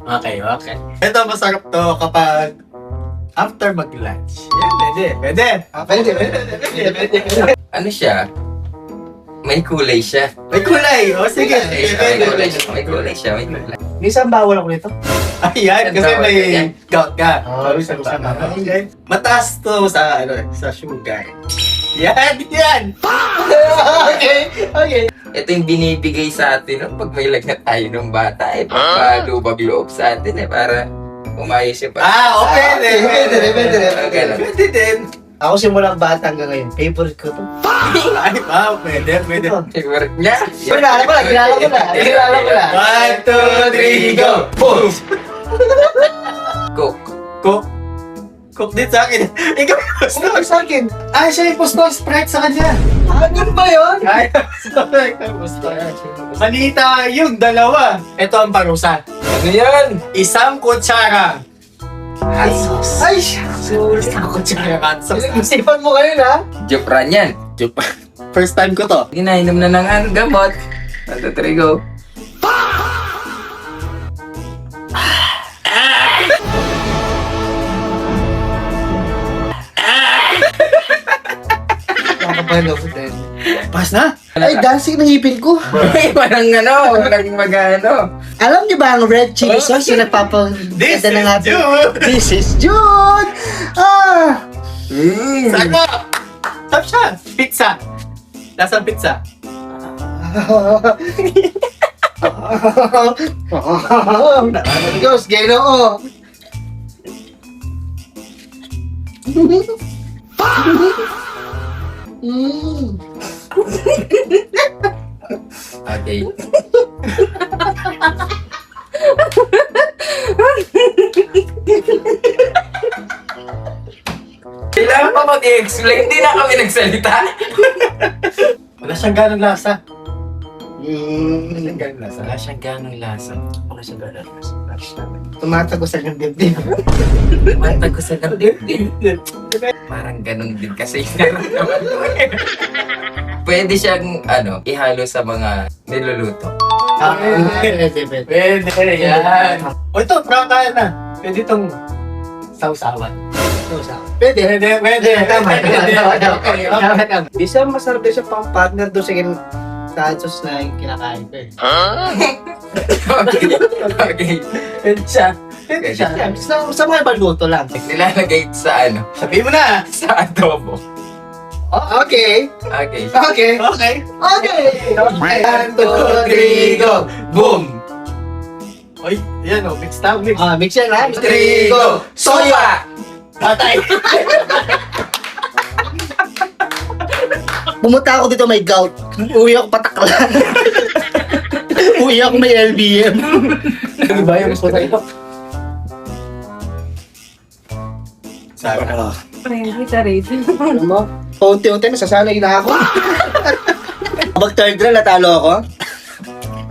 Okay. Ito, masarap to kapag after mag-lunch. Yan, pwede. Pwede. Ano siya? May kulay siya. May kulay. O, sige. May kulay siya. Minsan bawal ako nito. Ayan, kasi Bawal may yan. gout ka. Oo, isa Tama. bawal. Okay. Mataas to sa sugar. Yan. Okay. Ito yung binibigay sa atin no? Pag may lagnat tayo ng bata. Pagpalubag loob sa atin para umayos yung Pwede. Ganun. Pwede din. Ako simulang bata hanggang ngayon. Favorite ko to. Ay, pwede. Favorite niya. Kilala ko na. 1, 2, 3, go! Boom! Cook. Cook din sa akin. Ikaw yung gusto. Sa akin. Siya yung gusto. Sprite sa kanya. Ganun ba yun? Ay, sorry. Gusto. Manita yung dalawa. Ito ang parusa. Ano yan? Isang kutsara. Hot sauce. Ay, Isang kutsara hot sauce. isipan mo kayo na. Jopran yan. First time ko to. Ginainom na ng gamot. 1, 2, 3, go. Nakapalo ko din. Pas na? Ay, dancing ng ngipin ko. Parang walang mag-ano. Alam niyo ba ang red chili sauce yung nagpapaganda ng ating... This is June! Sako! Tap siya. Pizza. Lasang pizza. Diyos, Ginoo! Okay. Kailangan pa mag-i-explain. Hindi na kami nagsalita. Wala siyang ganong lasa. Wala siyang ganong lasa. Tumatagosan yung dibdib. Mantag ko sa dibdib. Parang ganun din kasi yung naramdaman ko. Pwede siyang ihalo sa mga niluluto. Pwede, yan. O ito, prangkayan na. Pwede itong sausawan. Pwede. Pwede. Tama. Okay. Bisa masarap din siya pang partner doon sa sauce na yung kinakain ko eh. Okay. Pwede siya. Pwede siya. Sa mga ibang luto lang. Nilalagay sa Sabihin mo na. sa adobo. Okay. Okay. Okay. Okay. Okay. 1, 2, 3, go! Boom! Oy, yan o. Mix na. Mix. Mix yan ha. 3, go! Soya! Patay. Pumunta ako dito may gout. Uwi ako pataklan. Uwi ako may LBM. Ano ba yung gusto ito? Sabi na. Friendly sa rate. Alam mo, paunti-unti nasasanay na ako. Pag third round natalo ako.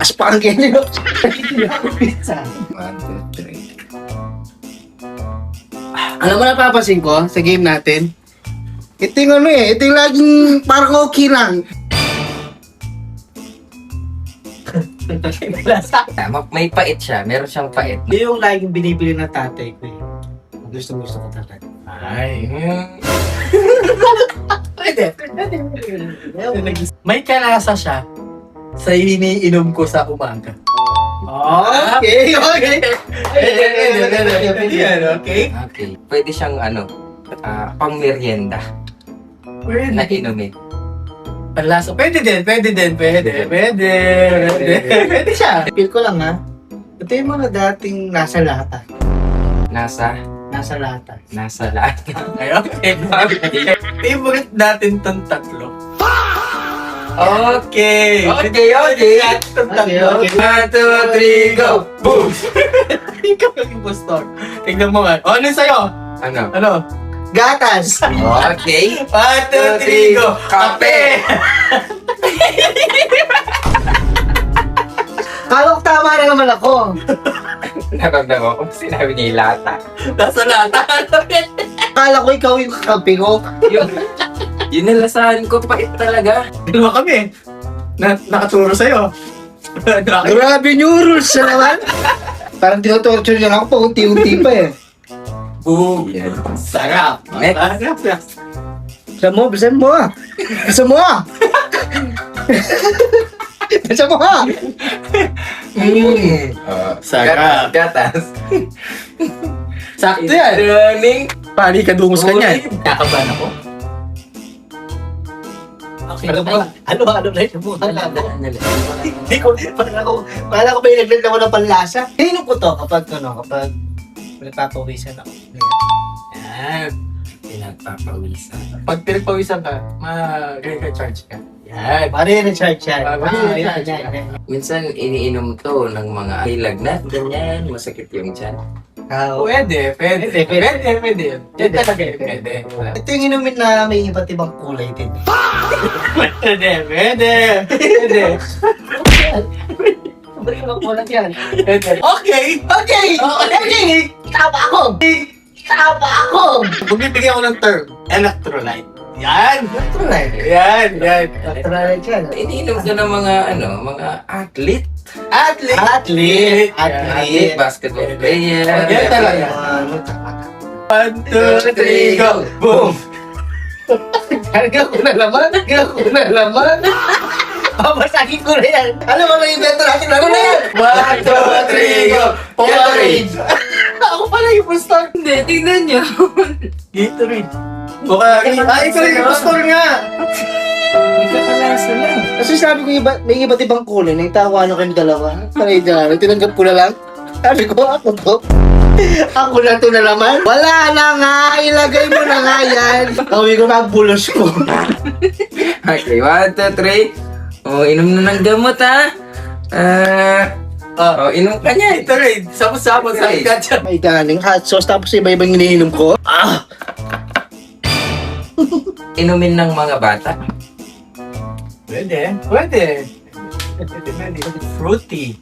Aspang ganyan. Pizza. 1, 2, 3. Alam mo napapansin ko sa game natin? Ito yung ito yung laging parang okay lang. May pait siya. Meron siyang pait. Ito yung laging binibili ng tatay ko eh. Gusto ko talaga. Ay. Pwede. May kalasa siya sa iniinom ko sa umaga. Okay. Okay. Okay. Pwede siyang pang merienda na inumin. Panlasa. Pwede din. Pwede siya. Feel ko lang ha. Ito yung mga dating nasa lata. Nasa lata. lahat. Ay, okay. Favorite natin tong tatlo. Okay. Okay. Tong tatlo. Okay. 1, 2, 3, go! Boom! Ikaw yung impostor. Tignan mo nga. Ano sa'yo? Ano? Gatas. Okay. 1, 2, 3, go! Kape! Kala ko tama na naman ako. Naramdaman ko sinabi niya yung lata. Nasa lata. Kala ko ikaw yung kakampi ko. Yun nalasahan ko, pait talaga. Dalawa kami. Nakaturo sa'yo. Grabe yung rules na naman. Parang tinotorture niya ako pa unti-unti pa eh. Boom! Yan. Sarap! Next. Sarap na. Bilisan mo ah! Bilisan mo ah! Bilisan mo ah! Sarap. Gatas. Sakto yan. Running. Pari ka dungos ka niyan. Nakabahan ako. Okay, Ano ba? Ano na yun? Hindi ko, parang ako may naglalala ko ng panlasa. Kainom ko to kapag nagpapawisan ako. Yan. Pinagpapawisan. Pag pinagpawisan ka, ma-recharge ka. Yan. Pare-recharge yan. Yan. Minsan iniinom to ng mga may lagnat, ganyan, masakit yung tiyan. Pwede. Yan talaga eh, pwede. Ito yung inumin na may iba't ibang kulay din. Pwede. Iba't ibang kulay yan. Okay. Tama ako! Magbibigyan ko ng term. Electrolyte. Yan. Electrolyte. Yan. Electrolyte yan. Iniinom to ng mga athlete. Athlete. Basketball player. Yan talaga. 1, 2, 3, go! Boom! Karga ko na laman. Babasagin ko na yan. Alam mo, may invento natin. Ano na yan? 1, 2, 3, go! Gatorade! Ako pala yung impostor. Hindi, tingnan nyo. Gatorade. Ikaw yung impostor nga. Nagkakalasa lang. Kasi sabi ko, may iba't ibang kulay. Nagtawa na kayong dalawa. Panay dyan. Tinanggap ko na lang. Sabi ko, ako to. Ako na to na naman. Wala na nga. Ilagay mo na nga yan. Kawin ko magbulos ko. Okay, 1, 2, 3. Oh, inom na ng gamot, ha? Inom ka niya. Gatorade. Sama-sama sa dyan. May galing hot sauce. Tapos iba-ibang iniinom ko. Inumin ng mga bata. Pwede. Fruity.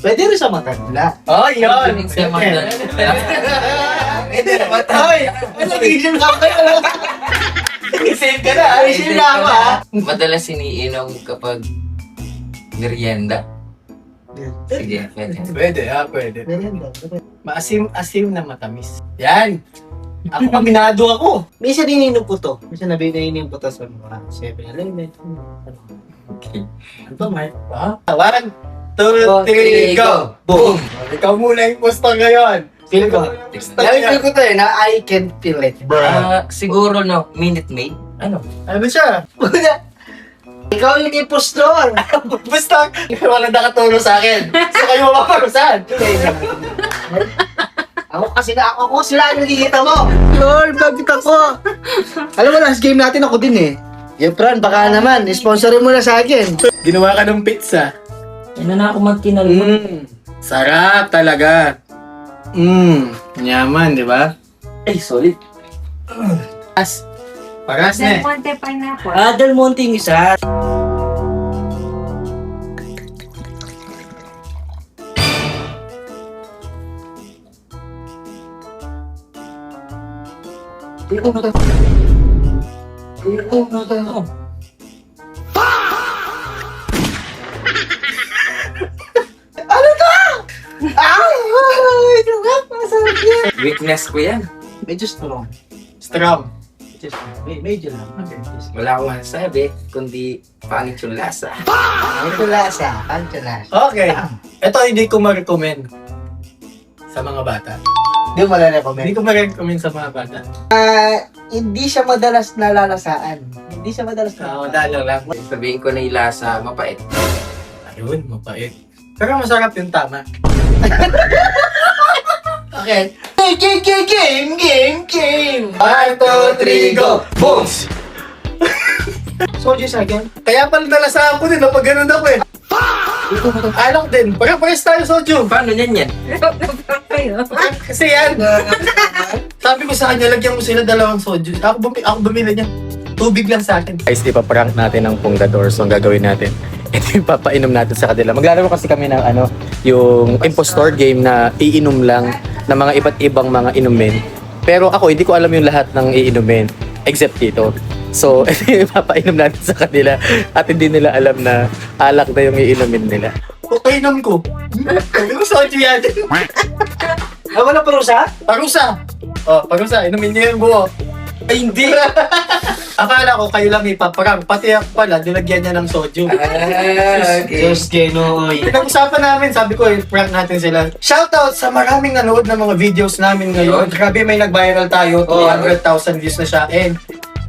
Pwede rin sa matanda. Oh, yun. Sa mga Pwede na matay. Nag-iisip ka kayo. Save ka na. Save na ako ha. Madalas iniinom kapag merienda. Sige, pwede. Pwede. Maasim na matamis. Yan. Ako aminado ako. Minsan iniinom ko to. Minsan naiinom ko to sa mga 7-Eleven. Okay. Ano ba, Mark? 1, 2, 3, go! Boom! Ikaw muna yung posta ngayon. Feel ko. Feel ko to eh, na I can feel it. Siguro no, Minute Maid. Ano? Ano siya? Ikaw yung impostor! Basta, wala nakaturo sa akin. So kayo mapaparusahan. Ako sila ang nakikita mo! Lord, bakit ako? Alam mo, last game natin ako din eh. Yung Fran, baka naman, sponsorin mo na sa akin. Ginawa ka ng pizza. Ano na ako magkinalmo? Sarap talaga. Yaman, di ba? Ay, solid. Paras na eh. Del Monte Pineapple. Del Monte yung isa. Weakness ko yan. Medyo strong. Strong. Medyo lang. Wala akong masasabi, kundi pangit yung lasa. Ito lasa. Ito lasa. Okay. Ito hindi ko ma-recommend sa mga bata. Hindi mo Hindi recommend. ko ma-recommend sa mga bata. Hindi siya madalas nalalasaan. Hindi siya madalas Dalo lang. Sabihin ko na yung lasa, mapait. Ayun, mapait. Pero masarap yung tama. Okay. Game! 1, 2, 3, go! Boom! Soldier sa akin. Kaya pala nalasahan ko din pag ganun ako eh. Alok din. Pagka-pares tayo soju. Paano yan yan? Kasi yan. Sabi ko sa kanya, lagyan mo sila 2 soju. Ako bumili niya. Tubig lang sa akin. Guys, ipaprank natin ang Punggador. So, ang gagawin natin, ito yung papainom natin sa kanila. Maglalaro kasi kami ng yung impostor game na iinom lang ng mga iba't ibang mga inumin. Pero ako, hindi ko alam yung lahat ng iinumin. Except dito. So, ito yung ipapainom natin sa kanila at hindi nila alam na alak na yung iinumin nila. Okay nam ko. Sabi ko soju yan. Ah, wala parusa? Parusa. Oh, parusa. Inumin niyo yung buo. Ay, hindi! Akala ko kayo lang ipaparang. Pati ako pala, nilagyan niya ng soju. Okay. Diyos Genoy. Pinag-usapan namin, sabi ko, prank natin sila. Shoutout sa maraming nanood ng mga videos namin ngayon. Grabe, may nag-viral tayo. 200,000 views na siya. And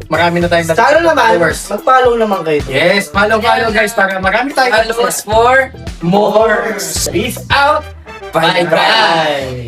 marami na tayong Sana naman, followers. mag-follow naman kayo. Yes, follow guys para marami tayong Follow us for more. Peace out. Bye-bye!